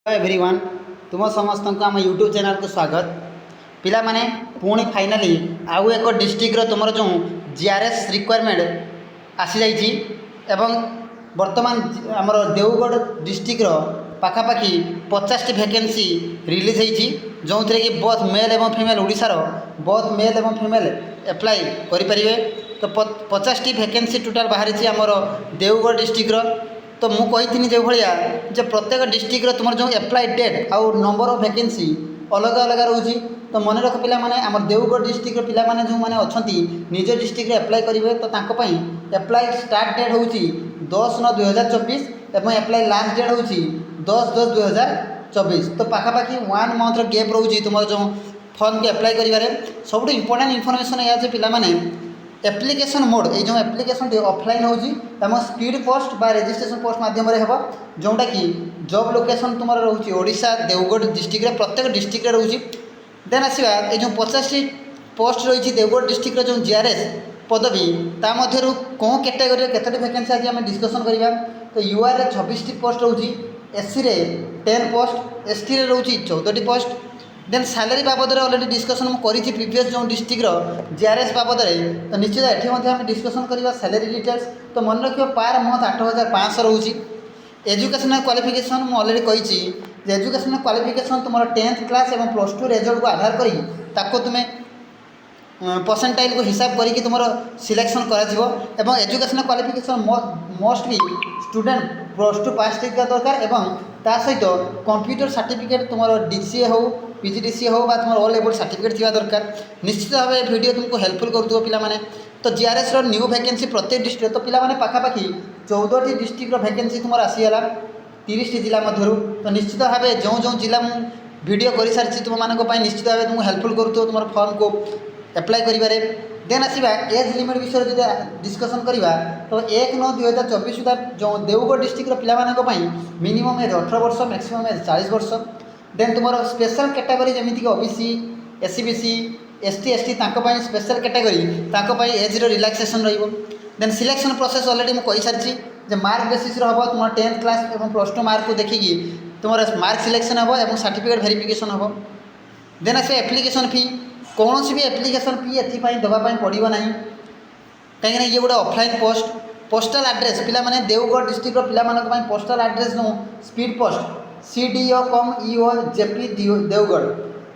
Everyone तुम समस्त को आम यूट्यूब चैनल को स्वागत। पिला माने पुणी फाइनाली आउ एक डिस्ट्रिक्टर तुम जो जीआरएस रिक्वायरमेंट आसी जाइए एवं वर्तमान आमर देवगढ़ डिस्ट्रिक्टर पाखापाखि 50टी वैकेंसी रिलीज होती जो थे कि बोथ मेल एवं फीमेल ओडिशार बोथ मेल एवं फीमेल एप्लाई करें। तो 50टी वैकेंसी टोटाल बाहरी आमर देवगढ़ डिस्ट्रिक्टर। तो मुझे जो भाया जो प्रत्येक डिस्ट्रिक्टर तुम जो एप्लाई डेट आउ नंबर ऑफ वैकेंसी अलग अलग रोचे। तो मन रख पिला माने आम देवगढ़ डिस्ट्रिक्ट पिला माने जो माने अच्छी निज डिस्ट्रिक्ट एप्लाई करेंगे तो एप्लाई स्टार्ट डेट हूँ 10/9/2024 और एप्लाई लास्ट डेट हूँ 10/10/2024। तो पाखापाखि 1 मंथर गैप रोचे तुम जो फॉर्म के एप्लाई करें। सब इंपोर्टाट इनफर्मेशन यह पिला माने एप्लिकेशन मोड ये जो एप्लिकेशन ऑफलाइन हो स्पीड पोस्ट बा रजिस्ट्रेशन पोस्ट मध्यम हो जोटा कि जॉब लोकेशन तुम रोचे ओडिशा देवगढ़ डिस्ट्रिक्ट प्रत्येक डिस्ट्रिक्ट रोचे। देन आसवा ये जो 50टी पोस्ट रही देवगढ़ डिस्ट्रिक्ट जो जीआरएस पदवी ता मध्यरु कौन कैटेगोरी केतोटी वैकेंसी आज आम डिस्कसन करवा। तो यूआर 26टी पोस्ट रोचे, एससी रे 10 पोस्ट, एसटी रे रोचे 14टी पोस्ट। देन सैलरी बाबद अलरेडी डिस्कसन करी प्रीवियस जो डिस्ट्रिक्टर जीआरएस बाबद। तो निश्चित ये डिस्कसन करवा सैलरी डिटेल्स। तो मन रख पर मंथ 8,500 रोचे। एजुकेशनल क्वालिफिकेशन मुझे अलरेडी कही एजुकेशनल क्वालिफिकेशन तुम 10th क्लास और +2 रिजल्ट को आधार करी तुम्हें परसेंटाइल को हिसाब करके तुम सिलेक्शन कर एजुकेशनल क्वालिफिकेशन मोस्टली स्टूडेंट +2 पास टिका दरकार और ता सहित कंप्यूटर सर्टिफिकेट तुम डीसीए हो पीजीडीसीए हो बा तुम ऑल लेवल सर्टिफिकेट थी दरकार। निश्चित भाव वीडियो तुमको हेल्पफुल कर पिला माने। तो जीआरएस न्यू वैकेंसी प्रत्येक डिस्ट्रिक्ट तो पिला माने पाखापाखि 14टी डिस्ट्रिक्ट वैकेंसी तुम आसीगला 30टी जिला मध्य। तो निश्चित भाव जो जो जिला वीडियो कर सारी तुम मानक निश्चित भाव तुमको हेल्पफुल करूँ तुम फॉर्म को एप्लाई करें। देन आसवा एज लिमिट विषय जो डिस्कसन करवा। तो 1/9/2024 सुधा जो देवगढ़ डिस्ट्रिक्ट पिला मिनिमम एज 18 वर्ष मैक्सिमम एज 40 वर्ष। देन तुम स्पेशल कैटेगरी जमीक OBC SCBC ST ST special category age relaxation रही। देन सिलेक्शन प्रोसेस अलरेडी मुझे सारी मार्क बेसिस हम तुम 10th क्लास और +2 मार्क को देखिकी तुम मार्क सिलेक्शन हम और सर्टिफिकेट वेरिफिकेशन हम। देन आस एप्लिकेशन फी कौन भी एप्लिकेशन फी एपाई देवाई पड़ो ना कहीं ये गोटे ऑफलाइन पोस्ट। पोस्टाल एड्रेस पिला माने देवगढ़ डिस्ट्रिक्ट पिला पोस्टाल एड्रेस जो speed post CDO cum EO JP Deogarh.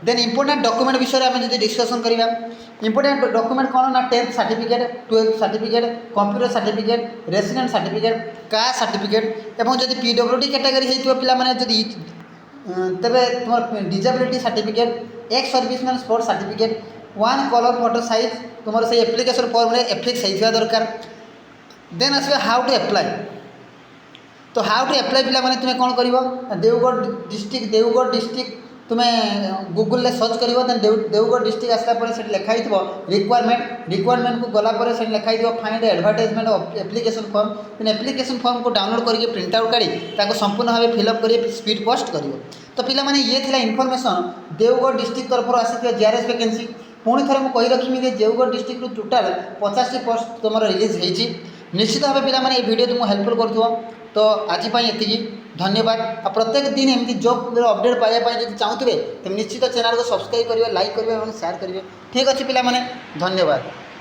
Then important document विषय में आम डिस्कसन करवा। इंपोर्टेंट डॉक्यूमेंट कौन ना 10th certificate 12th certificate computer certificate resident certificate caste certificate और जब PWD कैटेगरी होती पिला माने जदि तेरे तुम डिजेबिलिटी सर्टिफिकेट एक serviceman sport certificate 1 colour photo size तुम से एप्लिकेशन फॉर्म में एप्लिक्स होता दरकार। Then as how to apply. तो हाउ टू एप्लाई पिला माने तुम्हें कौन कर देवगढ़ डिस्ट्रिक्ट तुम्हें गूगल सर्च कर देवगढ़ डिस्ट्रिक्ट आसला से लिखाई रिक्वायरमेंट को गलापर से लिखाई find advertisement of application form. तेना एप्लिकेशन फॉर्म को डाउनलोड करके प्रिंट आउट काढ़ी संपूर्ण भाव फिलअप कर स्पीड पोस्ट कर। तो पिला माने ये थिला इनफॉरमेशन देवगढ़ डिस्ट्रिक्ट तरफ आसी जीआरएस वैकेंसी। पुणी थे मुझे कही रखी देवगढ़ डिस्ट्रिक्ट टोटाल 50टी पोस्ट तुम रिलीज होती। निश्चित भाव पिला माने ये वीडियो तुमको हेल्पफुल कर। तो आज ये धन्यवाद। आ प्रत्येक दिन एमती जॉब अपडेट पाइबा जब चाहूबे तो निश्चित चैनल को सब्सक्राइब करेंगे लाइक करेंगे और शेयर करेंगे। ठीक अच्छे पिला माने धन्यवाद।